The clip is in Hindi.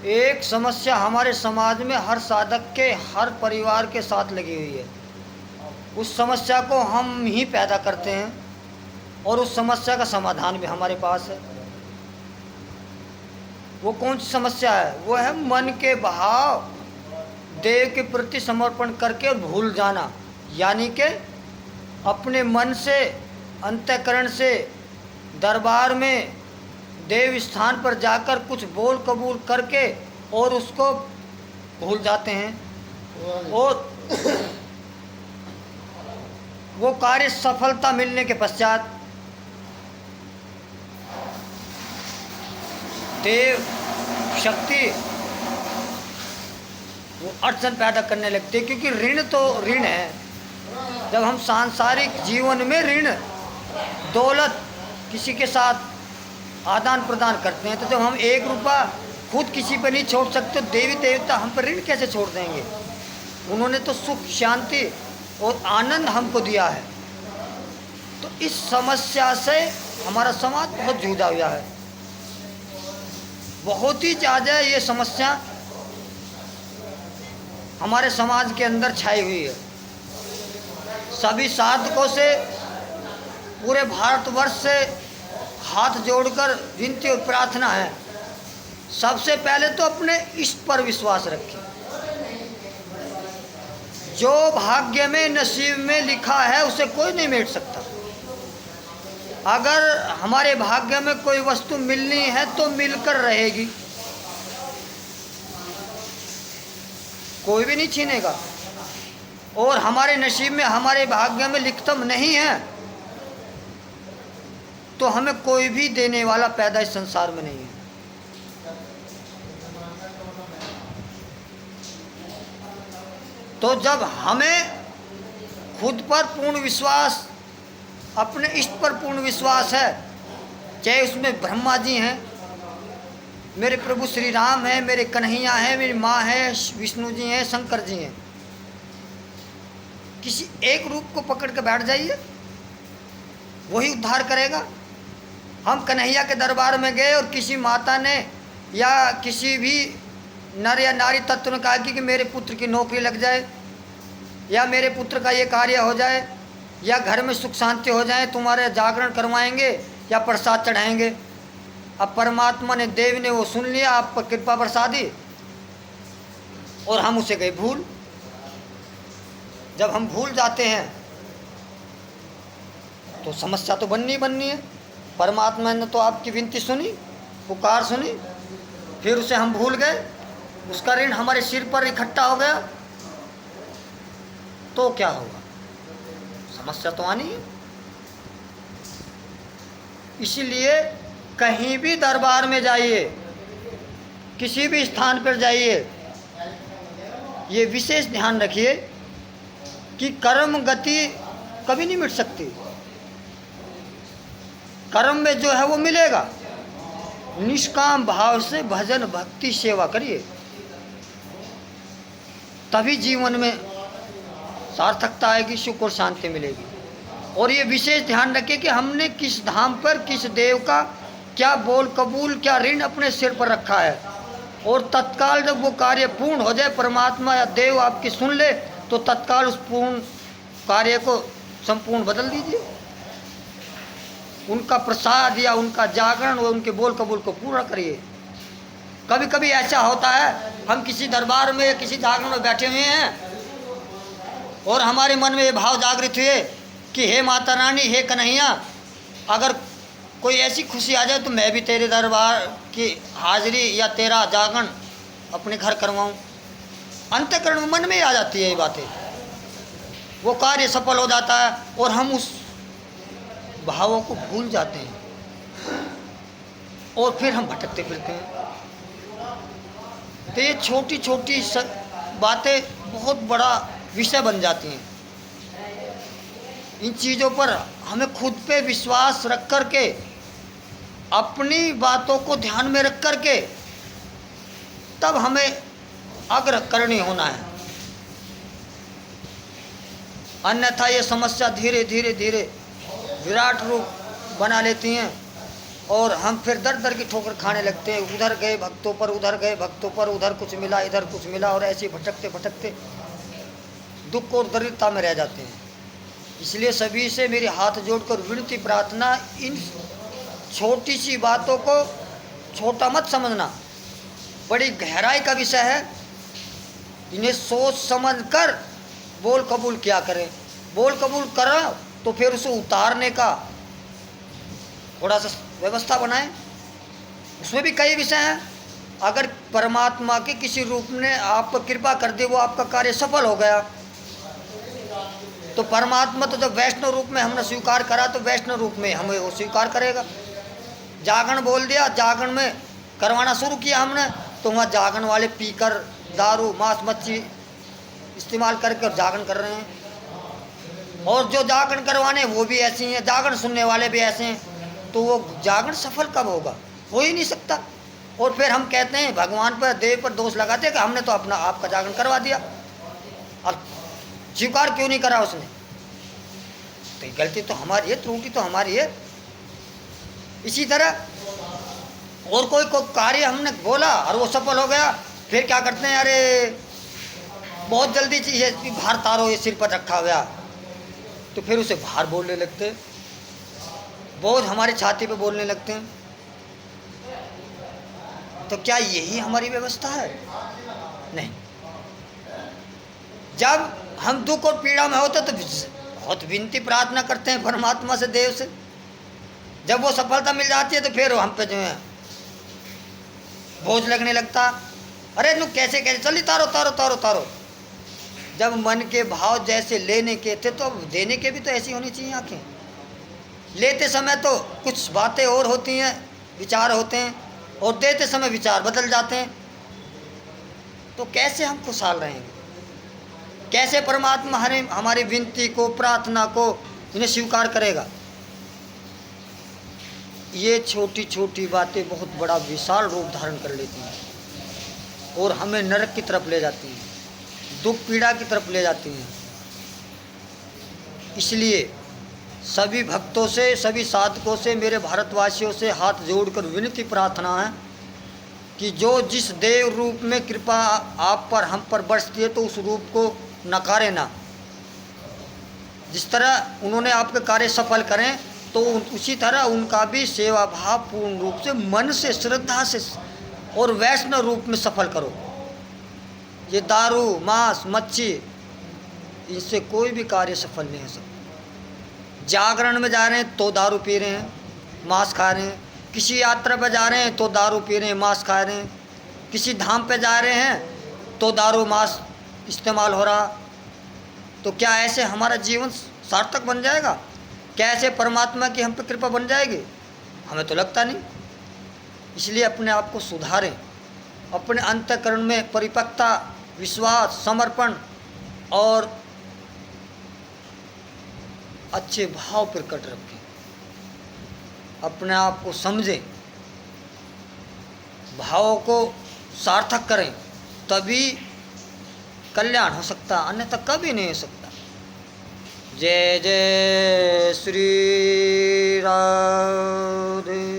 एक समस्या हमारे समाज में हर साधक के, हर परिवार के साथ लगी हुई है। उस समस्या को हम ही पैदा करते हैं और उस समस्या का समाधान भी हमारे पास है। वो कौन सी समस्या है? वो है मन के भाव देव के प्रति समर्पण करके और भूल जाना, यानी कि अपने मन से, अंतःकरण से दरबार में देव स्थान पर जाकर कुछ बोल कबूल करके और उसको भूल जाते हैं। और वो कार्य सफलता मिलने के पश्चात देव शक्ति वो अड़चन पैदा करने लगती है, क्योंकि ऋण तो ऋण है। जब हम सांसारिक जीवन में ऋण दौलत किसी के साथ आदान प्रदान करते हैं, तो जब हम 1 रुपया खुद किसी पर नहीं छोड़ सकते, देवी देवता हम पर ऋण कैसे छोड़ देंगे? उन्होंने तो सुख, शांति और आनंद हमको दिया है। तो इस समस्या से हमारा समाज बहुत जूझा हुआ है। बहुत ही ज़्यादा ये समस्या हमारे समाज के अंदर छाई हुई है। सभी साधकों से, पूरे भारतवर्ष से हाथ जोड़कर विनती और प्रार्थना है, सबसे पहले तो अपने इष्ट पर विश्वास रखें। जो भाग्य में, नसीब में लिखा है उसे कोई नहीं मिट सकता। अगर हमारे भाग्य में कोई वस्तु मिलनी है तो मिलकर रहेगी, कोई भी नहीं छीनेगा। और हमारे नसीब में, हमारे भाग्य में लिखतम नहीं है तो हमें कोई भी देने वाला पैदा इस संसार में नहीं है। तो जब हमें खुद पर पूर्ण विश्वास, अपने इष्ट पर पूर्ण विश्वास है, चाहे उसमें ब्रह्मा जी हैं, मेरे प्रभु श्री राम हैं, मेरे कन्हैया हैं, मेरी माँ है, विष्णु जी हैं, शंकर जी हैं, किसी एक रूप को पकड़ के बैठ जाइए, वही उद्धार करेगा। हम कन्हैया के दरबार में गए और किसी माता ने या किसी भी नर या नारी तत्व ने कहा कि मेरे पुत्र की नौकरी लग जाए, या मेरे पुत्र का ये कार्य हो जाए, या घर में सुख शांति हो जाए, तुम्हारे जागरण करवाएंगे या प्रसाद चढ़ाएंगे। अब परमात्मा ने, देव ने वो सुन लिया, आप पर कृपा बरसा दी और हम उसे गए भूल। जब हम भूल जाते हैं तो समस्या तो बननी बननी है। परमात्मा ने तो आपकी विनती सुनी, पुकार सुनी, फिर उसे हम भूल गए, उसका ऋण हमारे सिर पर इकट्ठा हो गया, तो क्या होगा? समस्या तो आनी है। इसीलिए कहीं भी दरबार में जाइए, किसी भी स्थान पर जाइए, ये विशेष ध्यान रखिए कि कर्म गति कभी नहीं मिट सकती। कर्म में जो है वो मिलेगा। निष्काम भाव से भजन भक्ति सेवा करिए, तभी जीवन में सार्थकता आएगी, सुख और शांति मिलेगी। और ये विशेष ध्यान रखिए कि हमने किस धाम पर, किस देव का क्या बोल कबूल, क्या ऋण अपने सिर पर रखा है। और तत्काल जब वो कार्य पूर्ण हो जाए, परमात्मा या देव आपकी सुन ले, तो तत्काल उस पूर्ण कार्य को संपूर्ण बदल दीजिए। उनका प्रसाद या उनका जागरण और उनके बोल कबूल को पूरा करिए। कभी कभी ऐसा होता है, हम किसी दरबार में या किसी जागरण में बैठे हुए हैं और हमारे मन में ये भाव जागृत हुए कि हे माता रानी, हे कन्हैया, अगर कोई ऐसी खुशी आ जाए तो मैं भी तेरे दरबार की हाजिरी या तेरा जागरण अपने घर करवाऊं। अंतःकरण में, मन में आ जाती है ये बातें, वो कार्य सफल हो जाता है और हम उस भावों को भूल जाते हैं और फिर हम भटकते फिरते हैं। तो ये छोटी छोटी बातें बहुत बड़ा विषय बन जाती हैं। इन चीज़ों पर हमें खुद पे विश्वास रख कर के, अपनी बातों को ध्यान में रख कर के, तब हमें अग्रकरणी होना है। अन्यथा ये समस्या धीरे धीरे धीरे विराट रूप बना लेती हैं और हम फिर दर दर की ठोकर खाने लगते हैं। उधर गए भक्तों पर, उधर गए भक्तों पर, उधर कुछ मिला इधर कुछ मिला, और ऐसे भटकते भटकते दुख और दरिद्रता में रह जाते हैं। इसलिए सभी से मेरी हाथ जोड़कर विनती प्रार्थना, इन छोटी सी बातों को छोटा मत समझना, बड़ी गहराई का विषय है। इन्हें सोच समझ कर बोल कबूल क्या करें। बोल कबूल करो तो फिर उसे उतारने का थोड़ा सा व्यवस्था बनाएं। उसमें भी कई विषय हैं। अगर परमात्मा के किसी रूप ने आप पर कृपा कर दी, वो आपका कार्य सफल हो गया, तो परमात्मा तो जब वैष्णव रूप में हमने स्वीकार करा, तो वैष्णव रूप में हमें वो स्वीकार करेगा। जागरण बोल दिया, जागरण में करवाना शुरू किया हमने, तो वहाँ जागरण वाले पीकर दारू मांस मच्छी इस्तेमाल करके जागरण कर रहे हैं। और जो जागरण करवाने वो भी ऐसे ही हैं, जागरण सुनने वाले भी ऐसे हैं। तो वो जागरण सफल कब होगा? हो ही नहीं सकता। और फिर हम कहते हैं भगवान पर, देव पर दोष लगाते हैं कि हमने तो अपना आपका जागरण करवा दिया, और स्वीकार क्यों नहीं करा उसने? तो ये गलती तो हमारी है, त्रुटि तो हमारी है। इसी तरह और कोई कार्य हमने बोला और वो सफल हो गया, फिर क्या करते हैं, अरे बहुत जल्दी ये भार तारो, ये सिर पर रखा गया, तो फिर उसे भार बोलने लगते हैं, बोझ हमारी छाती पे बोलने लगते हैं। तो क्या यही हमारी व्यवस्था है? नहीं। जब हम दुख और पीड़ा में होते तो बहुत विनती प्रार्थना करते हैं परमात्मा से, देव से। जब वो सफलता मिल जाती है तो फिर हम पे जो है बोझ लगने लगता, अरे तू कैसे कैसे, चली तारो तारो तारो तारो। जब मन के भाव जैसे लेने के थे तो देने के भी तो ऐसी होनी चाहिए आंखें। लेते समय तो कुछ बातें और होती हैं, विचार होते हैं, और देते समय विचार बदल जाते हैं। तो कैसे हम खुशहाल रहेंगे? कैसे परमात्मा हमारी विनती को, प्रार्थना को इन्हें स्वीकार करेगा? ये छोटी छोटी बातें बहुत बड़ा विशाल रूप धारण कर लेती हैं और हमें नरक की तरफ ले जाती हैं, दुख पीड़ा की तरफ ले जाती हैं। इसलिए सभी भक्तों से, सभी साधकों से, मेरे भारतवासियों से हाथ जोड़कर विनती प्रार्थना है कि जो जिस देव रूप में कृपा आप पर, हम पर बरसती है, तो उस रूप को नकारे ना। जिस तरह उन्होंने आपके कार्य सफल करें, तो उसी तरह उनका भी सेवा भाव पूर्ण रूप से, मन से, श्रद्धा से और वैष्णव रूप में सफल करो। ये दारू मांस मच्छी, इनसे कोई भी कार्य सफल नहीं हो सकता। जागरण में जा रहे हैं तो दारू पी रहे हैं, मांस खा रहे हैं। किसी यात्रा पर जा रहे हैं तो दारू पी रहे हैं, मांस खा रहे हैं। किसी धाम पे जा रहे हैं तो दारू मांस इस्तेमाल हो रहा। तो क्या ऐसे हमारा जीवन सार्थक बन जाएगा? क्या ऐसे परमात्मा की हम पे कृपा बन जाएगी? हमें तो लगता नहीं। इसलिए अपने आप को सुधारें, अपने अंतःकरण में परिपक्वता, विश्वास, समर्पण और अच्छे भाव प्रकट रखें। अपने आप को समझें, भावों को सार्थक करें, तभी कल्याण हो सकता, अन्यथा कभी नहीं हो सकता। जय जय श्री राधे।